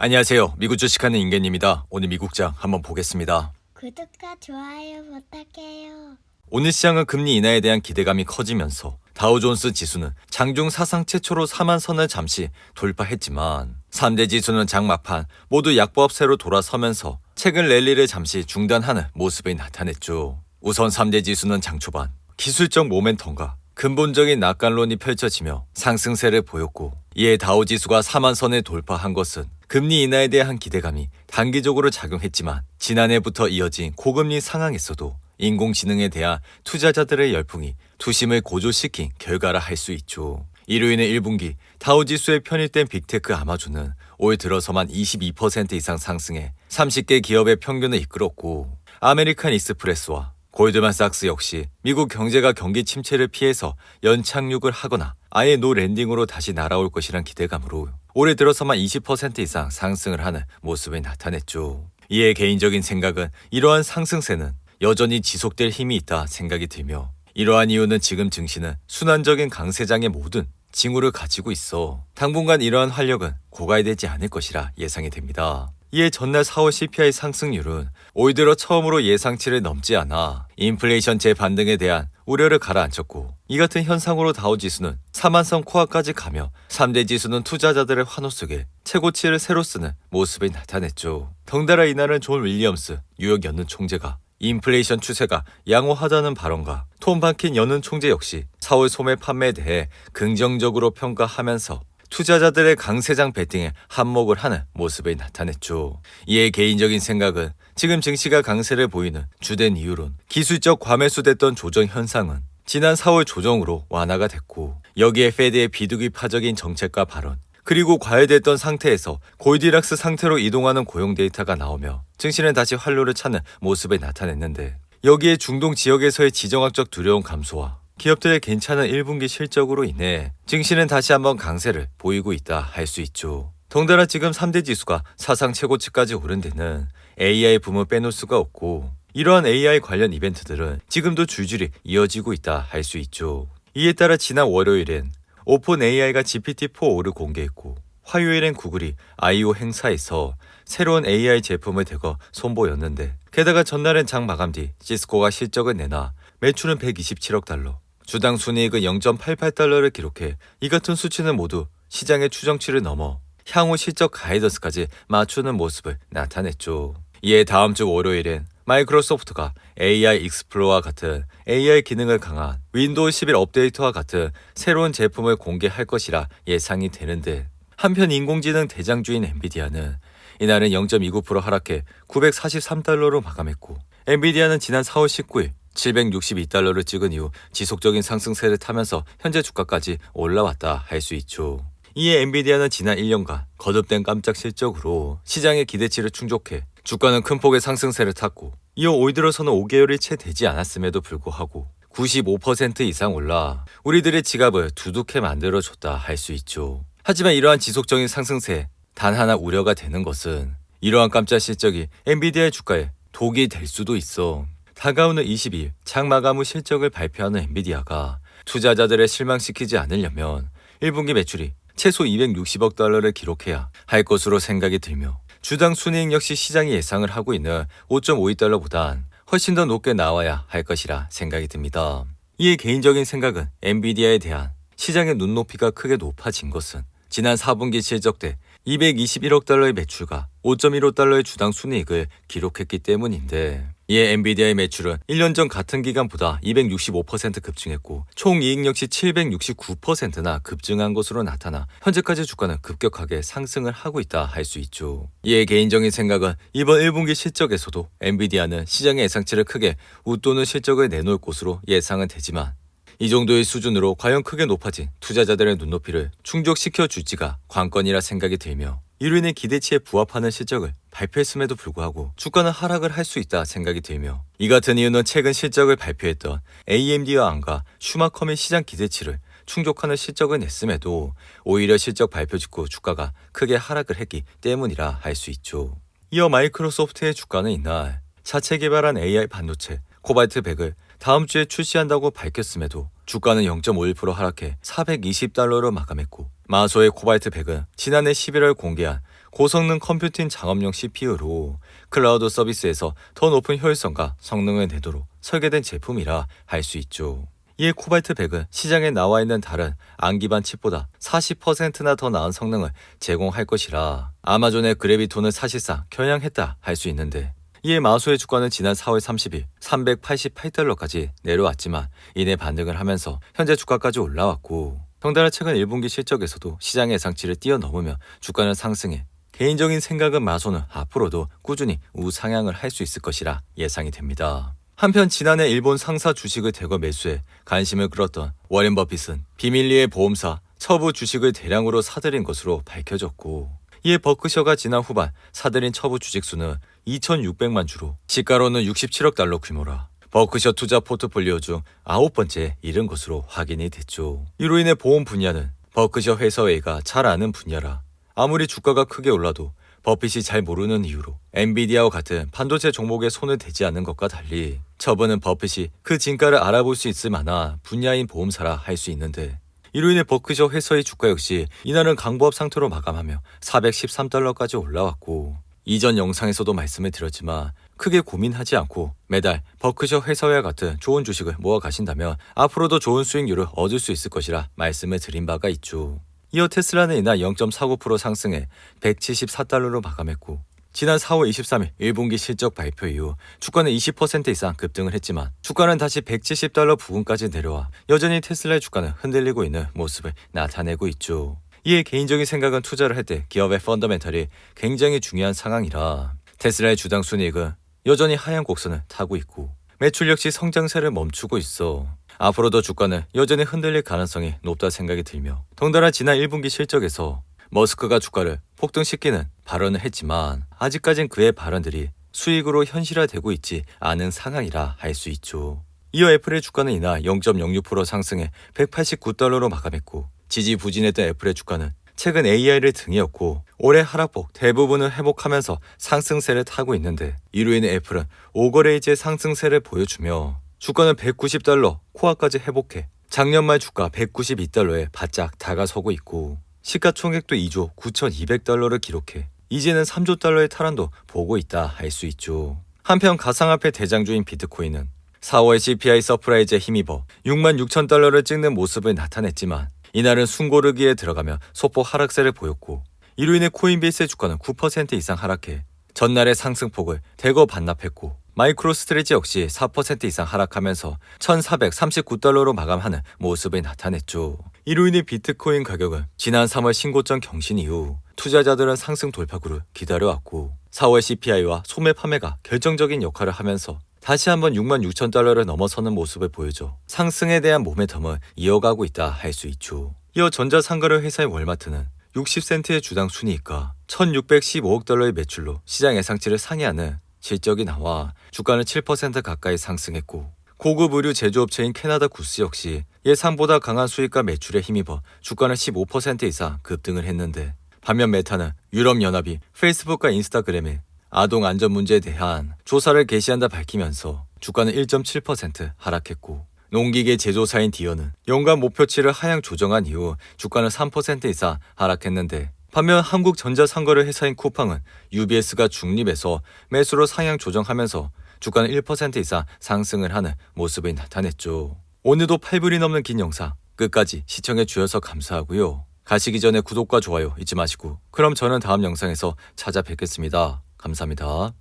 안녕하세요. 미국 주식하는 인겐입니다. 오늘 미국장 한번 보겠습니다. 구독과 좋아요 부탁해요. 오늘 시장은 금리 인하에 대한 기대감이 커지면서 다우존스 지수는 장중 사상 최초로 4만 선을 잠시 돌파했지만 3대 지수는 장 막판 모두 약보합세로 돌아서면서 최근 랠리를 잠시 중단하는 모습이 나타냈죠. 우선 3대 지수는 장 초반 기술적 모멘텀과 근본적인 낙관론이 펼쳐지며 상승세를 보였고, 이에 다우지수가 4만 선을 돌파한 것은 금리 인하에 대한 기대감이 단기적으로 작용했지만 지난해부터 이어진 고금리 상황에서도 인공지능에 대한 투자자들의 열풍이 투심을 고조시킨 결과라 할 수 있죠. 이로 인해 1분기 다우지수에 편입된 빅테크 아마존은 올 들어서만 22% 이상 상승해 30개 기업의 평균을 이끌었고, 아메리칸 익스프레스와 골드만삭스 역시 미국 경제가 경기 침체를 피해서 연착륙을 하거나 아예 노 랜딩으로 다시 날아올 것이란 기대감으로 올해 들어서만 20% 이상 상승을 하는 모습을 나타냈죠. 이에 개인적인 생각은 이러한 상승세는 여전히 지속될 힘이 있다 생각이 들며, 이러한 이유는 지금 증시는 순환적인 강세장의 모든 징후를 가지고 있어 당분간 이러한 활력은 고갈되지 않을 것이라 예상이 됩니다. 이에 전날 4월 CPI 상승률은 올 들어 처음으로 예상치를 넘지 않아 인플레이션 재반등에 대한 우려를 가라앉혔고, 이 같은 현상으로 다우지수는 4만선 코어까지 가며 3대 지수는 투자자들의 환호 속에 최고치를 새로 쓰는 모습이 나타냈죠. 덩달아 이날은 존 윌리엄스 뉴욕 연은 총재가 인플레이션 추세가 양호하다는 발언과 톰 반킨 연은 총재 역시 4월 소매 판매에 대해 긍정적으로 평가하면서 투자자들의 강세장 베팅에 한몫을 하는 모습을 나타냈죠. 이에 개인적인 생각은 지금 증시가 강세를 보이는 주된 이유론 기술적 과매수됐던 조정 현상은 지난 4월 조정으로 완화가 됐고, 여기에 페드의 비두기파적인 정책과 발언, 그리고 과열됐던 상태에서 골디락스 상태로 이동하는 고용 데이터가 나오며 증시는 다시 활로를 찾는 모습을 나타냈는데, 여기에 중동 지역에서의 지정학적 두려움 감소와 기업들의 괜찮은 1분기 실적으로 인해 증시는 다시 한번 강세를 보이고 있다 할 수 있죠. 덩달아 지금 3대 지수가 사상 최고치까지 오른 데는 AI 붐을 빼놓을 수가 없고, 이러한 AI 관련 이벤트들은 지금도 줄줄이 이어지고 있다 할 수 있죠. 이에 따라 지난 월요일엔 오픈 AI가 GPT-4O를 공개했고, 화요일엔 구글이 I/O 행사에서 새로운 AI 제품을 대거 선보였는데, 게다가 전날엔 장 마감 뒤 시스코가 실적을 내나 매출은 127억 달러, 주당 순이익은 0.88달러를 기록해 이 같은 수치는 모두 시장의 추정치를 넘어 향후 실적 가이던스까지 맞추는 모습을 나타냈죠. 이에 다음 주 월요일엔 마이크로소프트가 AI 익스플로어와 같은 AI 기능을 강한 윈도우 11 업데이트와 같은 새로운 제품을 공개할 것이라 예상이 되는데, 한편 인공지능 대장주인 엔비디아는 이날은 0.29% 하락해 943달러로 마감했고, 엔비디아는 지난 4월 19일 762달러를 찍은 이후 지속적인 상승세를 타면서 현재 주가까지 올라왔다 할 수 있죠. 이에 엔비디아는 지난 1년간 거듭된 깜짝 실적으로 시장의 기대치를 충족해 주가는 큰 폭의 상승세를 탔고, 이어 올 들어서는 5개월이 채 되지 않았음에도 불구하고 95% 이상 올라 우리들의 지갑을 두둑해 만들어줬다 할 수 있죠. 하지만 이러한 지속적인 상승세에 단 하나 우려가 되는 것은 이러한 깜짝 실적이 엔비디아의 주가에 독이 될 수도 있어. 다가오는 22일 장 마감 후 실적을 발표하는 엔비디아가 투자자들을 실망시키지 않으려면 1분기 매출이 최소 260억 달러를 기록해야 할 것으로 생각이 들며, 주당 순이익 역시 시장이 예상을 하고 있는 5.52달러보단 훨씬 더 높게 나와야 할 것이라 생각이 듭니다. 이에 개인적인 생각은 엔비디아에 대한 시장의 눈높이가 크게 높아진 것은 지난 4분기 실적 때 221억 달러의 매출과 5.15달러의 주당 순이익을 기록했기 때문인데, 이에 엔비디아의 매출은 1년 전 같은 기간보다 265% 급증했고 총 이익 역시 769%나 급증한 것으로 나타나 현재까지 주가는 급격하게 상승을 하고 있다 할 수 있죠. 이에 개인적인 생각은 이번 1분기 실적에서도 엔비디아는 시장의 예상치를 크게 웃도는 실적을 내놓을 것으로 예상은 되지만, 이 정도의 수준으로 과연 크게 높아진 투자자들의 눈높이를 충족시켜 줄지가 관건이라 생각이 들며, 이로 인해 기대치에 부합하는 실적을 발표했음에도 불구하고 주가는 하락을 할 수 있다 생각이 들며, 이 같은 이유는 최근 실적을 발표했던 AMD와 안과 슈마컴의 시장 기대치를 충족하는 실적을 냈음에도 오히려 실적 발표 직후 주가가 크게 하락을 했기 때문이라 할 수 있죠. 이어 마이크로소프트의 주가는 이날 자체 개발한 AI 반도체 코발트 100을 다음 주에 출시한다고 밝혔음에도 주가는 0.51% 하락해 420달러로 마감했고, 마소의 코발트 100은 지난해 11월 공개한 고성능 컴퓨팅 작업용 CPU로 클라우드 서비스에서 더 높은 효율성과 성능을 내도록 설계된 제품이라 할 수 있죠. 이에 코발트 100은 시장에 나와 있는 다른 암 기반 칩보다 40%나 더 나은 성능을 제공할 것이라 아마존의 그래비톤을 사실상 겨냥했다 할 수 있는데, 이에 마소의 주가는 지난 4월 30일 388달러까지 내려왔지만 이내 반등을 하면서 현재 주가까지 올라왔고, 덩달아 최근 1분기 실적에서도 시장 예상치를 뛰어넘으며 주가는 상승해 개인적인 생각은 마소는 앞으로도 꾸준히 우상향을 할 수 있을 것이라 예상이 됩니다. 한편 지난해 일본 상사 주식을 대거 매수해 관심을 끌었던 워렌 버핏은 비밀리에 보험사 처부 주식을 대량으로 사들인 것으로 밝혀졌고, 이에 버크셔가 지난 후반 사들인 처부 주식 수는 2,600만 주로 시가로는 67억 달러 규모라 버크셔 투자 포트폴리오 중 9번째에 이른 것으로 확인이 됐죠. 이로 인해 보험 분야는 버크셔 회사회가 잘 아는 분야라 아무리 주가가 크게 올라도 버핏이 잘 모르는 이유로 엔비디아와 같은 반도체 종목에 손을 대지 않는 것과 달리 처분은 버핏이 그 진가를 알아볼 수 있을 만한 분야인 보험사라 할 수 있는데, 이로 인해 버크셔 회사의 주가 역시 이날은 강보합 상태로 마감하며 413달러까지 올라왔고, 이전 영상에서도 말씀을 드렸지만 크게 고민하지 않고 매달 버크셔 회사와 같은 좋은 주식을 모아 가신다면 앞으로도 좋은 수익률을 얻을 수 있을 것이라 말씀을 드린 바가 있죠. 이어 테슬라는 이날 0.49% 상승해 174달러로 마감했고, 지난 4월 23일 1분기 실적 발표 이후 주가는 20% 이상 급등을 했지만 주가는 다시 170달러 부근까지 내려와 여전히 테슬라의 주가는 흔들리고 있는 모습을 나타내고 있죠. 이에 개인적인 생각은 투자를 할 때 기업의 펀더멘털이 굉장히 중요한 상황이라 테슬라의 주당 순이익은 여전히 하향 곡선을 타고 있고 매출 역시 성장세를 멈추고 있어 앞으로도 주가는 여전히 흔들릴 가능성이 높다 생각이 들며, 덩달아 지난 1분기 실적에서 머스크가 주가를 폭등시키는 발언을 했지만 아직까진 그의 발언들이 수익으로 현실화되고 있지 않은 상황이라 할 수 있죠. 이어 애플의 주가는 이날 0.06% 상승해 189달러로 마감했고, 지지부진했던 애플의 주가는 최근 AI를 등이었고 올해 하락폭 대부분을 회복하면서 상승세를 타고 있는데, 이로 인해 애플은 5거래일째 상승세를 보여주며 주가는 190달러 코아까지 회복해 작년 말 주가 192달러에 바짝 다가서고 있고, 시가총액도 2조 9,200달러를 기록해 이제는 3조 달러의 탈환도 보고 있다 할 수 있죠. 한편 가상화폐 대장주인 비트코인은 4월 CPI 서프라이즈에 힘입어 66,000달러를 찍는 모습을 나타냈지만 이날은 숨고르기에 들어가며 소폭 하락세를 보였고, 이로 인해 코인베이스의 주가는 9% 이상 하락해 전날의 상승폭을 대거 반납했고, 마이크로 스트레치 역시 4% 이상 하락하면서 1,439달러로 마감하는 모습을 나타냈죠. 이로 인해 비트코인 가격은 지난 3월 신고점 경신 이후 투자자들은 상승 돌파구를 기다려왔고 4월 CPI와 소매 판매가 결정적인 역할을 하면서 다시 한번 66,000달러를 넘어서는 모습을 보여줘 상승에 대한 모멘텀을 이어가고 있다 할 수 있죠. 이어 전자상거래 회사의 월마트는 60센트의 주당 순이익과 1,615억 달러의 매출로 시장 예상치를 상회하는 실적이 나와 주가는 7% 가까이 상승했고, 고급 의류 제조업체인 캐나다 구스 역시 예상보다 강한 수익과 매출에 힘입어 주가는 15% 이상 급등을 했는데, 반면 메타는 유럽연합이 페이스북과 인스타그램에 아동 안전 문제에 대한 조사를 개시한다 밝히면서 주가는 1.7% 하락했고, 농기계 제조사인 디어는 연간 목표치를 하향 조정한 이후 주가는 3% 이상 하락했는데, 반면 한국전자상거래 회사인 쿠팡은 UBS가 중립해서 매수로 상향 조정하면서 주가는 1% 이상 상승을 하는 모습을 나타냈죠. 오늘도 8분이 넘는 긴 영상 끝까지 시청해 주셔서 감사하고요. 가시기 전에 구독과 좋아요 잊지 마시고, 그럼 저는 다음 영상에서 찾아뵙겠습니다. 감사합니다.